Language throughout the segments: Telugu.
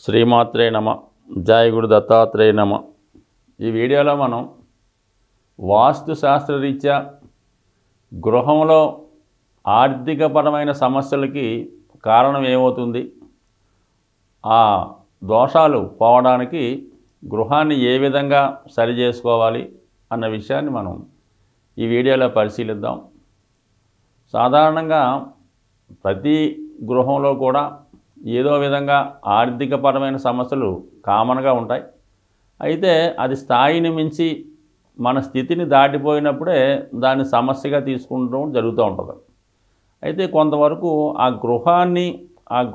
శ్రీమాత్రే నమ. జయ గురు దత్తాత్రేయ నమ. ఈ వీడియోలో మనం వాస్తు శాస్త్రరీత్యా గృహంలో ఆర్థికపరమైన సమస్యలకి కారణం ఏమవుతుంది, ఆ దోషాలు పోవడానికి గృహాన్ని ఏ విధంగా సరి చేసుకోవాలి అన్న విషయాన్ని మనం ఈ వీడియోలో పరిశీలిద్దాం. సాధారణంగా ప్రతి గృహంలో కూడా ఏదో విధంగా ఆర్థికపరమైన సమస్యలు కామన్గా ఉంటాయి. అయితే అది స్థాయిని మించి మన స్థితిని దాటిపోయినప్పుడే దాన్ని సమస్యగా తీసుకుంటూ జరుగుతూ ఉంటుంది. అయితే కొంతవరకు ఆ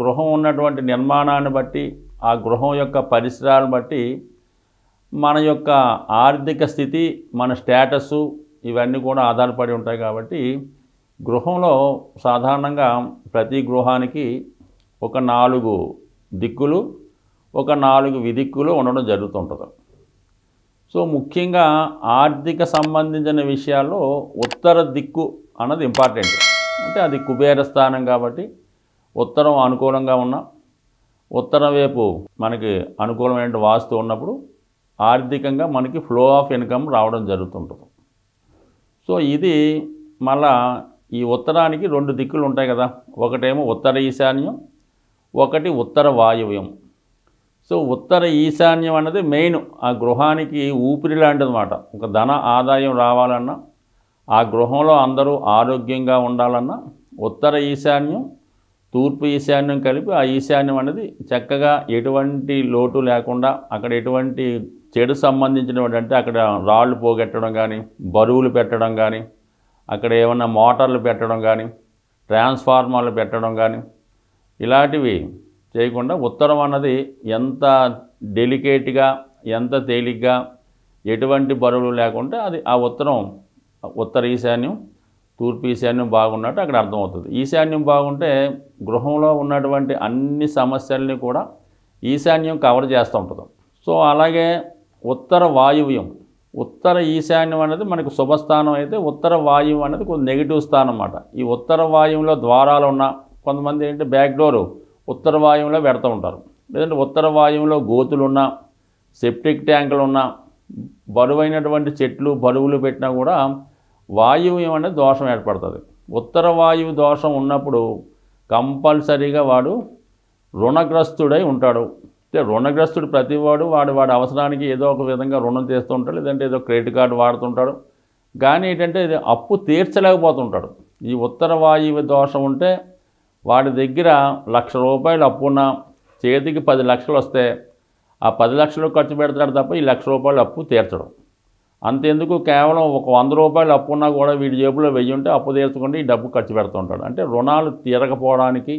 గృహం ఉన్నటువంటి నిర్మాణాన్ని బట్టి, ఆ గృహం యొక్క పరిసరాలను బట్టి మన యొక్క ఆర్థిక స్థితి, మన స్టేటస్సు ఇవన్నీ కూడా ఆధారపడి ఉంటాయి. కాబట్టి గృహంలో సాధారణంగా ప్రతి గృహానికి ఒక 4 దిక్కులు, ఒక 4 విదిక్కులు ఉండడం జరుగుతుంటుంది. సో ముఖ్యంగా ఆర్థిక సంబంధించిన విషయాల్లో ఉత్తర దిక్కు అన్నది ఇంపార్టెంట్. అంటే అది కుబేర స్థానం కాబట్టి ఉత్తరం అనుకూలంగా ఉన్న, ఉత్తరం వైపు మనకి అనుకూలమైన వాస్తు ఉన్నప్పుడు ఆర్థికంగా మనకి ఫ్లో ఆఫ్ ఇన్కమ్ రావడం జరుగుతుంటుంది. సో ఇది మళ్ళా ఈ ఉత్తరానికి 2 దిక్కులు ఉంటాయి కదా. ఒకటేమో ఉత్తర ఈశాన్యం, ఒకటి ఉత్తర వాయువ్యం. సో ఉత్తర ఈశాన్యం అన్నది మెయిన్ ఆ గృహానికి ఊపిరి లాంటిదన్నమాట. ఒక ధన ఆదాయం రావాలన్నా, ఆ గృహంలో అందరూ ఆరోగ్యంగా ఉండాలన్నా ఉత్తర ఈశాన్యం, తూర్పు ఈశాన్యం కలిపి ఆ ఈశాన్యం అనేది చక్కగా ఎటువంటి లోటు లేకుండా, అక్కడ ఎటువంటి చెడు సంబంధించినటువంటి, అంటే అక్కడ రాళ్ళు పోగొట్టడం కానీ, బరువులు పెట్టడం కానీ, అక్కడ ఏమన్నా మోటార్లు పెట్టడం కానీ, ట్రాన్స్ఫార్మర్లు పెట్టడం కానీ ఇలాంటివి చేయకుండా ఉత్తరం అన్నది ఎంత డెలికేట్గా, ఎంత తేలిగ్గా, ఎటువంటి బరువులు లేకుండా అది ఆ ఉత్తర ఈశాన్యం, తూర్పు ఈశాన్యం బాగున్నట్టు అక్కడ అర్థమవుతుంది. ఈశాన్యం బాగుంటే గృహంలో ఉన్నటువంటి అన్ని సమస్యల్ని కూడా ఈశాన్యం కవర్ చేస్తూ ఉంటుంది. సో అలాగే ఉత్తర వాయువ్యం, ఉత్తర ఈశాన్యం అనేది మనకు శుభస్థానం అయితే ఉత్తర వాయువు అనేది కొంచెం నెగిటివ్ స్థానం అన్నమాట. ఈ ఉత్తర వాయువులో ద్వారాలు ఉన్న కొంతమంది ఏంటంటే బ్యాక్ డోరు ఉత్తర వాయువులో పెడుతూ ఉంటారు. లేదంటే ఉత్తర వాయువులో గోతులున్నా, సెప్టిక్ ట్యాంకులు ఉన్నా, బరువైనటువంటి చెట్లు బరువులు పెట్టినా కూడా వాయువ్యం అనేది దోషం ఏర్పడుతుంది. ఉత్తర వాయువు దోషం ఉన్నప్పుడు కంపల్సరీగా వాడు రుణగ్రస్తుడై ఉంటాడు. అంటే రుణగ్రస్తుడు ప్రతివాడు వాడి అవసరానికి ఏదో ఒక విధంగా రుణం చేస్తూ ఉంటాడు, లేదంటే ఏదో క్రెడిట్ కార్డు వాడుతుంటాడు. కానీ ఏంటంటే ఇది అప్పు తీర్చలేకపోతుంటాడు. ఈ ఉత్తర వాయువు దోషం ఉంటే వాడి దగ్గర ₹1,00,000 అప్పున్న చేతికి 10 లక్షలు వస్తే ఆ 10 లక్షలు ఖర్చు పెడతాడు తప్ప ఈ ₹1,00,000 అప్పు తీర్చడం. అంతెందుకు, కేవలం ఒక ₹100 అప్పున్నా కూడా వీడి జేబులో 1000 ఉంటే అప్పు తీర్చకుండా ఈ డబ్బు ఖర్చు పెడుతూ ఉంటాడు. అంటే రుణాలు తీరకపోవడానికి,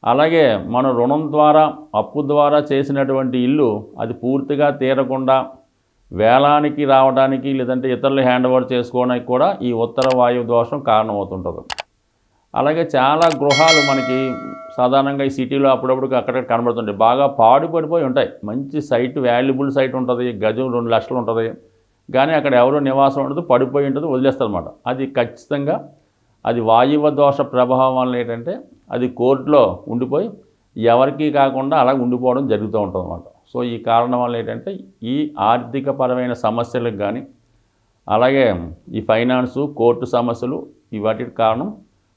అలాగే మన రుణం ద్వారా, అప్పు ద్వారా చేసినటువంటి ఇల్లు అది పూర్తిగా తీరకుండా వేలానికి రావడానికి, లేదంటే ఇతరులు హ్యాండ్ ఓవర్ చేసుకోవడానికి కూడా ఈ ఉత్తర వాయువు దోషం కారణమవుతుంటుంది. అలాగే చాలా గృహాలు మనకి సాధారణంగా ఈ సిటీలో అప్పుడప్పుడు అక్కడక్కడ కనబడుతుంటాయి. బాగా పాడుపడిపోయి ఉంటాయి. మంచి సైట్, వాల్యుబుల్ సైట్ ఉంటుంది, గజం 2 లక్షలు ఉంటుంది, కానీ అక్కడ ఎవరో నివాసం ఉండదు, పడిపోయి ఉంటుంది, వదిలేస్తారన్నమాట. అది ఖచ్చితంగా అది వాయువ దోష ప్రభావం వల్ల ఏంటంటే అది కోర్టులో ఉండిపోయి ఎవరికీ కాకుండా అలా ఉండిపోవడం జరుగుతూ ఉంటుంది అన్నమాట. సో ఈ కారణం వల్ల ఏంటంటే ఈ ఆర్థికపరమైన సమస్యలకు కానీ, అలాగే ఈ ఫైనాన్సు, కోర్టు సమస్యలు వాటికి కారణం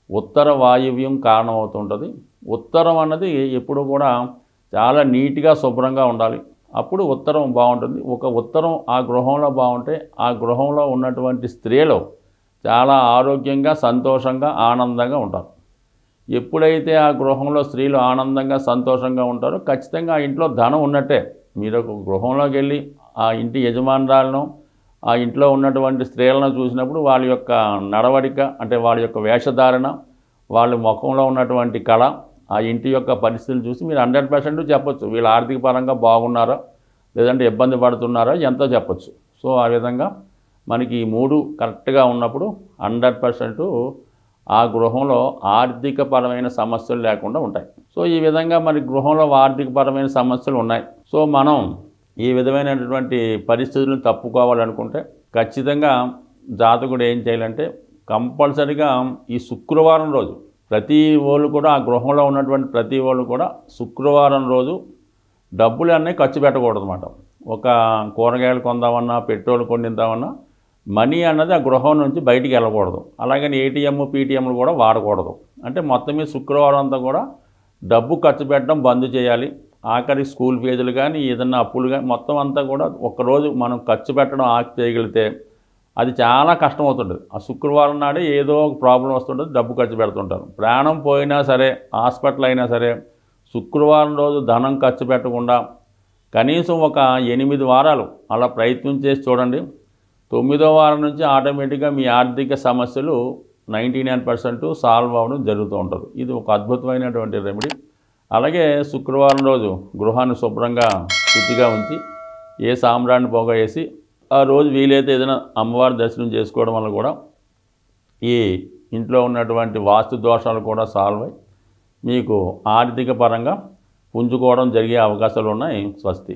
ఉత్తర వాయువ్యం కారణం అవుతుంటుంది. ఉత్తరం అన్నది ఎప్పుడు కూడా చాలా నీట్గా, శుభ్రంగా ఉండాలి. అప్పుడు ఉత్తరం బాగుంటుంది. ఒక ఉత్తరం ఆ గృహంలో బాగుంటే ఆ గృహంలో ఉన్నటువంటి స్త్రీలు చాలా ఆరోగ్యంగా, సంతోషంగా, ఆనందంగా ఉంటారు. ఎప్పుడైతే ఆ గృహంలో స్త్రీలు ఆనందంగా, సంతోషంగా ఉంటారో ఖచ్చితంగా ఆ ఇంట్లో ధనం ఉన్నట్టే. మీరు ఒక గృహంలోకి వెళ్ళి ఆ ఇంటి యజమానురాలను, ఆ ఇంట్లో ఉన్నటువంటి స్త్రీలను చూసినప్పుడు వాళ్ళ యొక్క నడవడిక, అంటే వాళ్ళ యొక్క వేషధారణ, వాళ్ళ ముఖంలో ఉన్నటువంటి కళ, ఆ ఇంటి యొక్క పరిస్థితులు చూసి మీరు 100% చెప్పొచ్చు వీళ్ళు ఆర్థిక పరంగా బాగున్నారా, లేదంటే ఇబ్బంది పడుతున్నారా, ఎంతో చెప్పొచ్చు. సో ఆ విధంగా మనకి ఈ 3 కరెక్ట్గా ఉన్నప్పుడు 100% ఆ గృహంలో ఆర్థికపరమైన సమస్యలు లేకుండా ఉంటాయి. సో ఈ విధంగా మరి గృహంలో ఆర్థికపరమైన సమస్యలు ఉన్నాయి. సో మనం ఈ విధమైనటువంటి పరిస్థితులను తప్పుకోవాలనుకుంటే ఖచ్చితంగా జాతకుడు ఏం చేయాలంటే కంపల్సరీగా ఈ శుక్రవారం రోజు ప్రతి వాళ్ళు కూడా ఆ గృహంలో ఉన్నటువంటి ప్రతి వాళ్ళు కూడా శుక్రవారం రోజు డబ్బులన్నీ ఖర్చు పెట్టకూడదు అన్నమాట. ఒక కూరగాయలు కొందామన్నా, పెట్రోల్ కొనిద్దామన్నా మనీ అన్నది ఆ గృహం నుంచి బయటికి వెళ్ళకూడదు. అలాగని ఏటీఎం, పీటీఎంలు కూడా వాడకూడదు. అంటే మొత్తం మీద శుక్రవారం అంతా కూడా డబ్బు ఖర్చు పెట్టడం బంద్ చేయాలి. ఆఖరి స్కూల్ ఫీజులు కానీ, ఏదన్నా అప్పులు కానీ మొత్తం అంతా కూడా ఒక్కరోజు మనం ఖర్చు పెట్టడం ఆపి చేయగలిగితే అది చాలా కష్టం అవుతుంది. ఆ శుక్రవారం నాడే ఏదో ఒక ప్రాబ్లం వస్తుంటుంది, డబ్బు ఖర్చు పెడుతుంటారు. ప్రాణం పోయినా సరే, హాస్పిటల్ అయినా సరే, శుక్రవారం రోజు ధనం ఖర్చు పెట్టకుండా కనీసం ఒక 8 వారాలు అలా ప్రయత్నం చేసి చూడండి. 9వ వారం నుంచి ఆటోమేటిక్గా మీ ఆర్థిక సమస్యలు 99% సాల్వ్ అవ్వడం జరుగుతూ ఉంటుంది. ఇది ఒక అద్భుతమైనటువంటి రెమెడీ. అలాగే శుక్రవారం రోజు గృహాన్ని శుభ్రంగా శుద్ధిగా ఉంచి ఏ సాంబ్రాన్ని పొగ వేసి ఆ రోజు వీలైతే ఏదైనా అమ్మవారి దర్శనం చేసుకోవడం వల్ల కూడా ఈ ఇంట్లో ఉన్నటువంటి వాస్తు దోషాలు కూడా సాల్వ్ అయ్యి మీకు ఆర్థిక పరంగా పుంజుకోవడం జరిగే అవకాశాలు ఉన్నాయి. స్వస్తి.